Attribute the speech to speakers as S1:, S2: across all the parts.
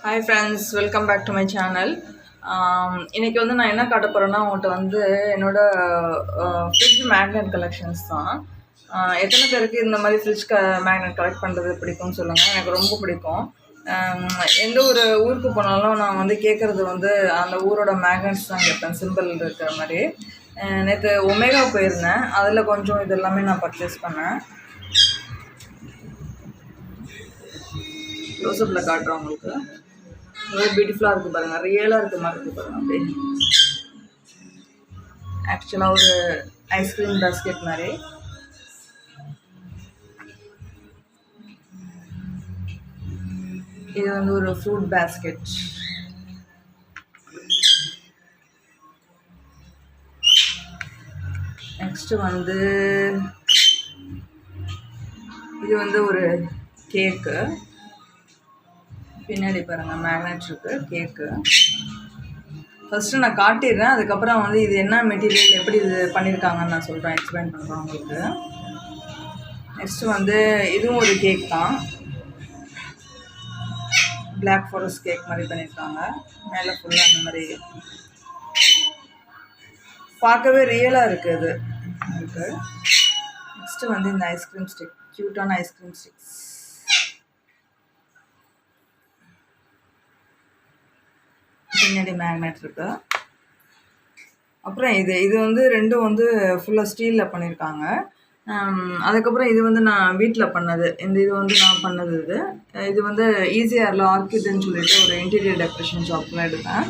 S1: Hi friends, welcome back to my channel. இன்னைக்கு வந்து நான் என்ன காட்ட போகிறேன்னா உங்கள்கிட்ட வந்து என்னோட ஃப்ரிட்ஜ் மேக்னெட் கலெக்ஷன்ஸ் தான். எத்தனை பேருக்கு இந்த மாதிரி ஃப்ரிட்ஜ் மேக்னெட் கலெக்ட் பண்ணுறது பிடிக்கும்னு சொல்லுங்கள். எனக்கு ரொம்ப பிடிக்கும். எந்த ஒரு ஊருக்கு போனாலும் நான் வந்து கேட்குறது வந்து அந்த ஊரோட மேக்னெட்ஸ் தான் கேட்பேன், சிம்பிள் இருக்கிற மாதிரி. நேற்று ஒமேகா போயிருந்தேன், அதில் கொஞ்சம் இது எல்லாமே நான் பர்ச்சேஸ் பண்ணேன். க்ளோஸ்அப்பில் காட்டுறேன் உங்களுக்கு. ரொம்ப பியூட்டிஃபுல்லாக இருக்குது பாருங்கள், ரியலாக இருக்க மாதிரி இருக்குது பாருங்கள். அப்படியே ஆக்சுவலாக ஒரு ஐஸ்கிரீம் பாஸ்கெட் மாதிரி. இது வந்து ஒரு ஃப்ரூட் பாஸ்கெட். நெக்ஸ்ட்டு வந்து இது வந்து ஒரு கேக்கு. பின்னாடி பாருங்கள் மேக்னெட் இருக்குது, கேக்கு. ஃபஸ்ட்டு நான் காட்டிடுறேன், அதுக்கப்புறம் வந்து இது என்ன மெட்டீரியல், எப்படி இது பண்ணியிருக்காங்கன்னு நான் சொல்கிறேன், எக்ஸ்பிளைன் பண்ணுறேன் உங்களுக்கு. நெக்ஸ்ட்டு வந்து இதுவும் ஒரு கேக் தான், பிளாக் ஃபாரஸ்ட் கேக் மாதிரி பண்ணியிருக்காங்க. மேலே ஃபுல்லாக அந்த மாதிரி பார்க்கவே ரியலாக இருக்குது இது உங்களுக்கு. நெக்ஸ்ட்டு வந்து இந்த ஐஸ்கிரீம் ஸ்டிக், க்யூட்டான ஐஸ்கிரீம் ஸ்டிக்ஸ். பின்னாடி மேக்னெட் இருக்கு. அப்புறம் இது வந்து ரெண்டும் வந்து ஃபுல்லாக ஸ்டீலில் பண்ணியிருக்காங்க. அதுக்கப்புறம் இது வந்து நான் வீட்டில் பண்ணது. இது வந்து நான் பண்ணது. இது வந்து ஈஸியாரில் ஆர்கிட்னு சொல்லிட்டு ஒரு இன்டீரியர் டெக்கரேஷன் ஷாப்லாம் எடுத்தேன்.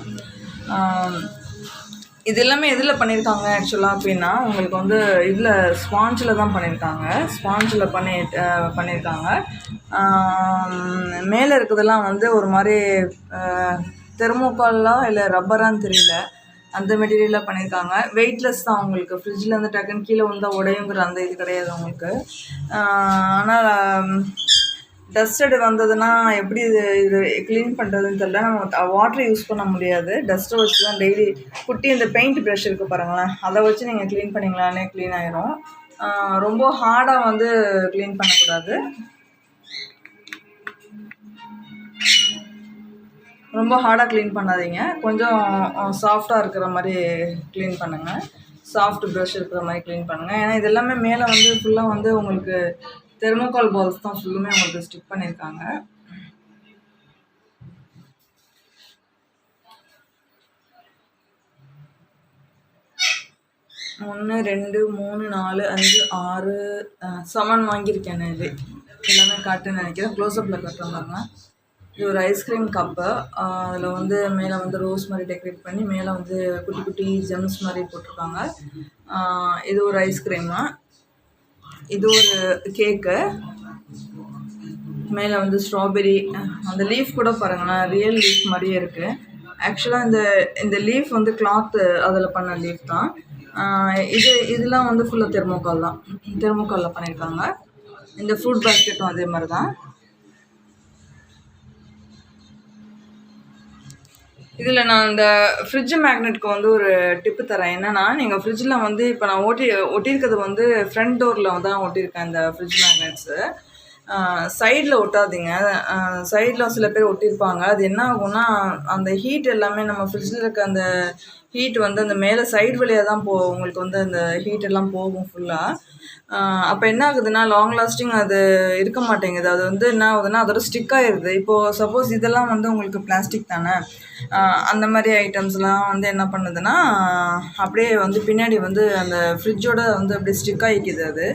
S1: இது எல்லாமே எதில் பண்ணியிருக்காங்க ஆக்சுவலாக அப்படின்னா, உங்களுக்கு வந்து இதில் ஸ்பாஞ்சில் தான் பண்ணியிருக்காங்க. ஸ்பாஞ்சில் பண்ணியிருக்காங்க. மேலே இருக்கிறதெல்லாம் வந்து ஒரு மாதிரி தெர்மோகால்லாம் இல்லை ரப்பரான்னு தெரியல, அந்த மெட்டீரியலில் பண்ணியிருக்காங்க. வெயிட்லெஸ் தான் உங்களுக்கு. ஃப்ரிட்ஜில் வந்து டக்குன்னு கீழே வந்தால் உடையுங்கிற அந்த இது கிடையாது உங்களுக்கு. ஆனால் டஸ்டடு வந்ததுன்னா எப்படி இது க்ளீன் பண்ணுறதுன்னு தெரியல. நம்ம வாட்டர் யூஸ் பண்ண முடியாது, டஸ்ட்டை வச்சு தான் டெய்லி குட்டி இந்த பெயிண்ட் ப்ரஷ் இருக்குது பாருங்களேன், அதை வச்சு நீங்கள் க்ளீன் பண்ணிங்களானே க்ளீன் ஆயிரும். ரொம்ப ஹார்டாக வந்து க்ளீன் பண்ணக்கூடாது, ரொம்ப ஹார்டாக க்ளீன் பண்ணாதீங்க, கொஞ்சம் சாஃப்டாக இருக்கிற மாதிரி க்ளீன் பண்ணுங்கள், சாஃப்ட் ப்ரஷ் இருக்கிற மாதிரி க்ளீன் பண்ணுங்கள். ஏன்னா இது எல்லாமே மேலே வந்து ஃபுல்லாக வந்து உங்களுக்கு தெர்மோகால் பால்ஸ் தான் ஃபுல்லுமே உங்களுக்கு ஸ்டிக் பண்ணியிருக்காங்க. ஒன்று 2 3 4 5 6 7 வாங்கியிருக்கேன். இது எல்லாமே காட்டுன்னு நினைக்கிறேன். க்ளோஸ்அப்பில் காட்டுறேன் பாருங்க. இது ஒரு ஐஸ்கிரீம் கப்பு. அதில் வந்து மேலே வந்து ரோஸ் மாதிரி டெக்கரேட் பண்ணி மேலே வந்து குட்டி குட்டி ஜெம்ஸ் மாதிரி போட்டிருக்காங்க. இது ஒரு ஐஸ்கிரீமு. இது ஒரு கேக்கு. மேலே வந்து ஸ்ட்ராபெரி, அந்த லீஃப் கூட பாருங்களேன், ரியல் லீஃப் மாதிரியே இருக்குது. ஆக்சுவலாக இந்த லீஃப் வந்து கிளாத்து அதில் பண்ண லீஃப் தான். இதெல்லாம் வந்து ஃபுல்லாக தெர்மோகால் தான், தெர்மோகாலில் பண்ணியிருக்காங்க. இந்த ஃப்ரூட் பாஸ்கெட்டும் அதே மாதிரி தான். இதில் நான் இந்த ஃப்ரிட்ஜ் மேக்னெட்டுக்கு வந்து ஒரு டிப்பு தரேன். என்னென்னா, நீங்கள் ஃப்ரிட்ஜில் வந்து இப்போ நான் ஒட்டியிருக்கிறது வந்து ஃப்ரண்ட் டோரில் தான் ஒட்டியிருக்கேன் இந்த ஃப்ரிட்ஜ் மேக்னெட்ஸு. சைடில் ஒட்டாதீங்க. சைடில் சில பேர் ஒட்டியிருப்பாங்க. அது என்ன ஆகும்னா, அந்த ஹீட் எல்லாமே நம்ம ஃப்ரிட்ஜில் இருக்க அந்த ஹீட் வந்து அந்த மேலே சைடு வழியாக தான் உங்களுக்கு வந்து அந்த ஹீட் எல்லாம் போகும் ஃபுல்லாக. அப்போ என்ன ஆகுதுன்னா, லாங் லாஸ்டிங் அது இருக்க மாட்டேங்குது. அது வந்து என்ன ஆகுதுன்னா, அதோட ஸ்டிக் ஆகிடுது. இப்போது சப்போஸ் இதெல்லாம் வந்து உங்களுக்கு பிளாஸ்டிக் தானே, அந்த மாதிரி ஐட்டம்ஸ்லாம் வந்து என்ன பண்ணுதுன்னா, அப்படியே வந்து பின்னாடி வந்து அந்த ஃப்ரிட்ஜோட வந்து அப்படியே ஸ்டிக் ஆகிக்குது.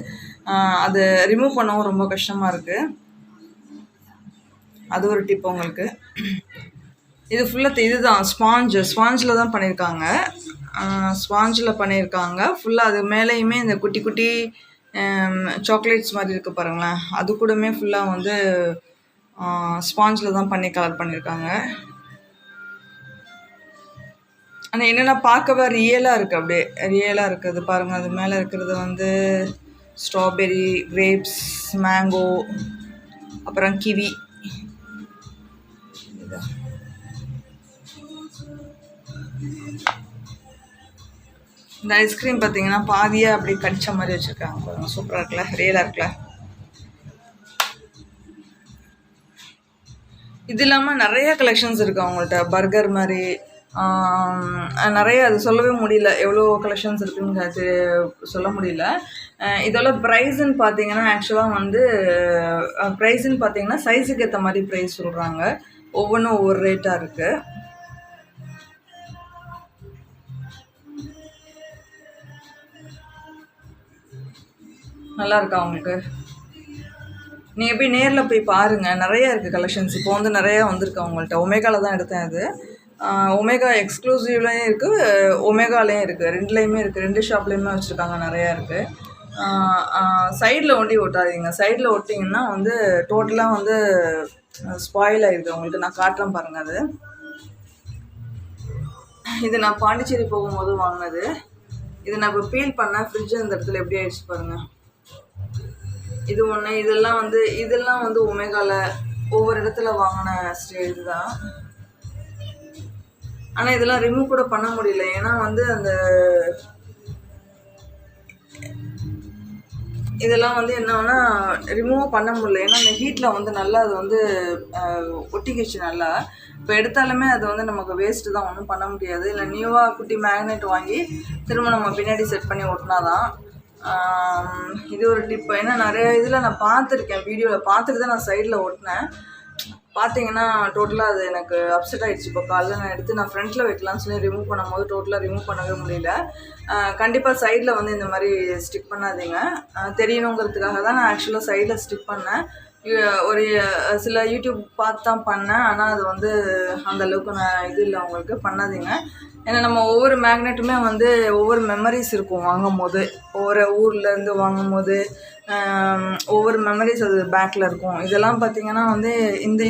S1: அது ரிமூவ் பண்ணவும் ரொம்ப கஷ்டமாக இருக்குது. அது ஒரு டிப் உங்களுக்கு. இது ஃபுல்லாக இதுதான் ஸ்பாஞ்சில் தான் பண்ணியிருக்காங்க. ஸ்பாஞ்சில் பண்ணியிருக்காங்க ஃபுல்லாக. அது மேலேயுமே இந்த குட்டி குட்டி சாக்லேட்ஸ் மாதிரி இருக்குது பாருங்களேன், அது கூடமே ஃபுல்லாக வந்து ஸ்பாஞ்சில் தான் பண்ணி கலர் பண்ணியிருக்காங்க. ஆனால் என்னென்னா பார்க்கவே ரியலாக இருக்குது, அப்படியே ரியலாக இருக்குது பாருங்கள். அது மேலே இருக்கிறது வந்து ஸ்ட்ராபெரி, கிரேப்ஸ், மேங்கோ, அப்புறம் கிவி. இந்த ஐஸ்கிரீம் பார்த்தீங்கன்னா பாதியாக அப்படி கடிச்ச மாதிரி வச்சுருக்காங்க பாருங்கள். சூப்பராக இருக்குல்ல, ரியலாக இருக்குல்ல. இது இல்லாமல் நிறைய கலெக்ஷன்ஸ் இருக்குது அவங்கள்ட்ட. பர்கர் மாதிரி நிறைய, அது சொல்லவே முடியல எவ்வளோ கலெக்ஷன்ஸ் இருக்குதுன்னு அது சொல்ல முடியல. இதோட ப்ரைஸுன்னு பார்த்தீங்கன்னா ஆக்சுவலாக வந்து ப்ரைஸுன்னு பார்த்தீங்கன்னா சைஸுக்கு ஏற்ற மாதிரி ப்ரைஸ் சொல்கிறாங்க. ஒவ்வொன்றும் ஒவ்வொரு ரேட்டாக இருக்குது. நல்லா இருக்கா உங்களுக்கு? நீங்கள் போய் நேரில் போய் பாருங்கள், நிறையா இருக்குது கலெக்ஷன்ஸ். இப்போ வந்து நிறையா வந்திருக்கு அவங்கள்ட்ட. ஒமேகாவில் தான் எடுத்தேன் அது. ஒமேகா எக்ஸ்க்ளூசிவ்லேயும் இருக்குது, ஒமேகாலேயும் இருக்குது, ரெண்டுலேயுமே இருக்குது. 2 ஷாப்லேயுமே வச்சுருக்காங்க, நிறையா இருக்குது. சைடில் ஒண்டி ஒட்டாதீங்க. சைடில் ஒட்டிங்கன்னா வந்து டோட்டலாக வந்து ஸ்பாயில் ஆகிடுது உங்களுக்கு. நான் காட்டுறேன் பாருங்கள். அது இது நான் பாண்டிச்சேரி போகும்போது வாங்கினது. இது நான் இப்போ பீல் பண்ணேன். ஃப்ரிட்ஜ் அந்த இடத்துல எப்படி ஆயிடுச்சு பாருங்கள். இது ஒன்று. இதெல்லாம் வந்து ஒமேகாவில் ஒவ்வொரு இடத்துல வாங்கின ஸ்டேஜ் தான். ஆனால் இதெல்லாம் ரிமூவ் கூட பண்ண முடியல. ஏன்னா வந்து அந்த இதெல்லாம் வந்து என்னன்னா ரிமூவ் பண்ண முடியல. ஏன்னா அந்த ஹீட்டில் வந்து நல்லா அது வந்து ஒட்டிக்கிச்சு நல்லா. இப்போ எடுத்தாலுமே அது வந்து நமக்கு வேஸ்ட்டு தான், ஒன்றும் பண்ண முடியாது. இல்லை நியூவாக குட்டி மேக்னெட் வாங்கி திரும்ப நம்ம பின்னாடி செட் பண்ணி ஒட்டினா தான். இது ஒரு டிப்பு. ஏன்னா நிறைய இதில் நான் பார்த்துருக்கேன், வீடியோவில் பார்த்துட்டு தான் நான் சைடில் ஒட்டினேன். பார்த்தீங்கன்னா டோட்டலாக அது எனக்கு அப்செட் ஆகிடுச்சு. இப்போ காலைல நான் எடுத்து நான் ஃப்ரண்ட்டில் வைக்கலாம்னு சொல்லி ரிமூவ் பண்ணும்போது டோட்டலாக ரிமூவ் பண்ணவே முடியல. கண்டிப்பாக சைடில் வந்து இந்த மாதிரி ஸ்டிக் பண்ணாதீங்க. தெரியணுங்கிறதுக்காக தான் நான் ஆக்சுவலாக சைடில் ஸ்டிக் பண்ணேன். ஒரு சில யூடியூப் பார்த்து தான் பண்ணேன். ஆனால் அது வந்து அந்தளவுக்கு நான் இது இல்லை, உங்களுக்கு பண்ணாதீங்க. ஏன்னா நம்ம ஒவ்வொரு மேக்னெட்டுமே வந்து ஒவ்வொரு மெமரிஸ் இருக்கும் வாங்கும் போது. ஒவ்வொரு ஊர்லேருந்து வாங்கும் போது ஒவ்வொரு மெமரிஸ் அது பேக்கில் இருக்கும். இதெல்லாம் பார்த்திங்கன்னா வந்து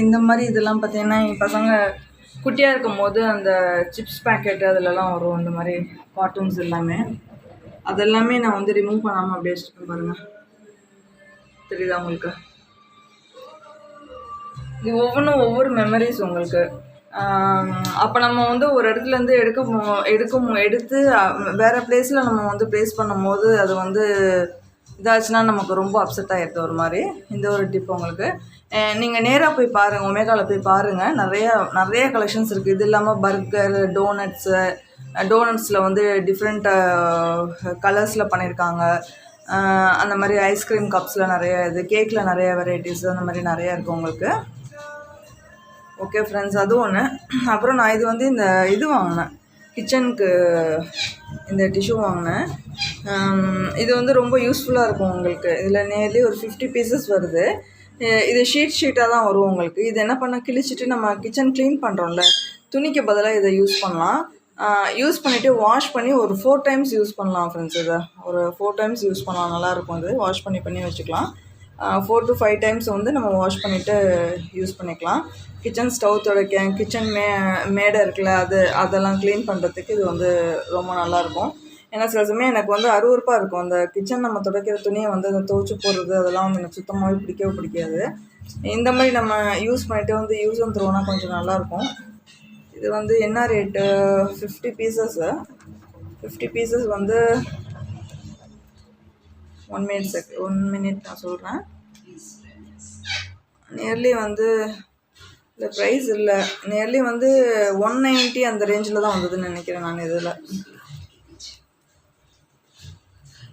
S1: இந்த மாதிரி இதெல்லாம் பார்த்திங்கன்னா என் பசங்க குட்டியாக இருக்கும் போது அந்த சிப்ஸ் பேக்கெட்டு அதிலலாம் வரும், இந்த மாதிரி கார்ட்டூன்ஸ் எல்லாமே. அதெல்லாமே நான் வந்து ரிமூவ் பண்ணாமல் அப்படியே வச்சுருக்கேன் பாருங்கள். தெரியுதா உங்களுக்கு? இது ஒவ்வொன்றும் ஒவ்வொரு மெமரிஸ் உங்களுக்கு. அப்போ நம்ம வந்து ஒரு இடத்துலேருந்து எடுத்து வேறு பிளேஸில் நம்ம வந்து ப்ளேஸ் பண்ணும் போது அது வந்து இதாச்சுன்னா நமக்கு ரொம்ப அப்செட் ஆகிடுது ஒரு மாதிரி. இந்த ஒரு டிப் உங்களுக்கு. நீங்கள் நேராக போய் பாருங்கள், ஒமேகாவில் போய் பாருங்கள். நிறைய கலெக்ஷன்ஸ் இருக்குது. இது இல்லாமல் பர்கர், டோனட்ஸில் வந்து டிஃப்ரெண்ட் கலர்ஸில் பண்ணியிருக்காங்க. அந்த மாதிரி ஐஸ்கிரீம் கப்ஸில் நிறைய இது, கேக்கில் நிறைய வெரைட்டிஸ், அந்த மாதிரி நிறையா இருக்குது உங்களுக்கு. ஓகே ஃப்ரெண்ட்ஸ், அது ஒன்று. அப்புறம் நான் இது வந்து இந்த இது வாங்கினேன், கிச்சனுக்கு இந்த டிஷ்யூ வாங்கினேன். இது வந்து ரொம்ப யூஸ்ஃபுல்லாக இருக்கும் உங்களுக்கு. இதில் நேர்லி ஒரு 50 பீசஸ் வருது. இது ஷீட்டாக தான் வரும் உங்களுக்கு. இது என்ன பண்ண கிழிச்சிட்டு நம்ம கிச்சன் க்ளீன் பண்ணுறோம்ல, துணிக்கு பதிலாக இதை யூஸ் பண்ணலாம். யூஸ் பண்ணிவிட்டு வாஷ் பண்ணி ஒரு 4 டைம்ஸ் யூஸ் பண்ணலாம் ஃப்ரெண்ட்ஸ். இதை ஒரு 4 டைம்ஸ் யூஸ் பண்ணலாம், நல்லாயிருக்கும். இது வாஷ் பண்ணி வச்சுக்கலாம். 4 to 5 டைம்ஸ் வந்து நம்ம வாஷ் பண்ணிவிட்டு யூஸ் பண்ணிக்கலாம். கிச்சன் ஸ்டவ் துடைக்க, கிச்சன் மேடை இருக்குல்ல, அதெல்லாம் க்ளீன் பண்ணுறதுக்கு இது வந்து ரொம்ப நல்லாயிருக்கும். ஏன்னா சில சமயம் எனக்கு வந்து அருவருப்பாக இருக்கும், அந்த கிச்சன் நம்ம துடைக்கிற துணியை வந்து அந்த துவைச்சி போடுறது அதெல்லாம் வந்து எனக்கு சுத்தமாகவே பிடிக்காது. இந்த மாதிரி நம்ம யூஸ் பண்ணிவிட்டு வந்து யூஸ் அண்ட் த்ரோனா கொஞ்சம் நல்லாயிருக்கும். இது வந்து என்ன ரேட்டு? 50 பீசஸ்ஸு. 50 பீசஸ் வந்து 1 மினிட் நான் சொல்கிறேன். நியர்லி வந்து இந்த ப்ரைஸ் இல்லை, நியர்லி வந்து 190 அந்த ரேஞ்சில் தான் வந்ததுன்னு நினைக்கிறேன் நான்.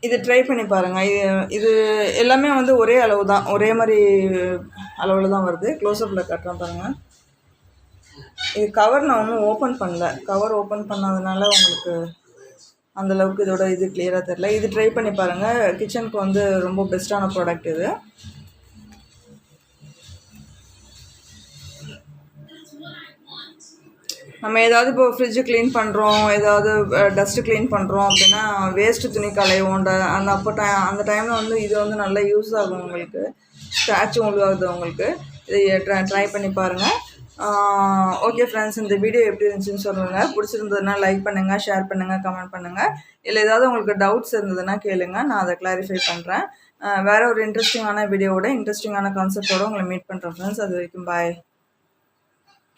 S1: இது ட்ரை பண்ணி பாருங்கள். இது எல்லாமே வந்து ஒரே அளவு தான், ஒரே மாதிரி அளவில் தான் வருது. க்ளோஸ்அப்பில் காட்டுறேன் பாருங்கள். இது கவர் நான் ஒன்றும் ஓப்பன் பண்ணல. கவர் ஓப்பன் பண்ணாதனால உங்களுக்கு அந்தளவுக்கு இதோட இது கிளியராக தெரில. இது ட்ரை பண்ணி பாருங்கள். கிச்சனுக்கு வந்து ரொம்ப பெஸ்ட்டான ப்ராடக்ட் இது. நம்ம ஏதாவது இப்போ ஃப்ரிட்ஜு க்ளீன் பண்ணுறோம், ஏதாவது டஸ்ட்டு க்ளீன் பண்ணுறோம் அப்படின்னா வேஸ்ட்டு துணி களையும், அந்த டைமில் வந்து இது வந்து நல்லா யூஸ் ஆகும் உங்களுக்கு. ஸ்க்ராட்சும் உழுவாகுது உங்களுக்கு. இதை ட்ரை பண்ணி பாருங்கள். ஓகே ஃப்ரெண்ட்ஸ், இந்த வீடியோ எப்படி இருந்துச்சுன்னு சொல்லுங்கள். பிடிச்சிருந்ததுன்னா லைக் பண்ணுங்கள், ஷேர் பண்ணுங்கள், கமெண்ட் பண்ணுங்கள். இல்லை ஏதாவது உங்களுக்கு டவுட்ஸ் இருந்ததுன்னா கேளுங்க, நான் அதை கிளாரிஃபை பண்ணுறேன். வேறு ஒரு இன்ட்ரெஸ்டிங்கான வீடியோவோட, இன்ட்ரெஸ்டிங்கான கான்செப்டோடு உங்களை மீட் பண்ணுறேன் ஃப்ரெண்ட்ஸ். அது வரைக்கும் பாய்.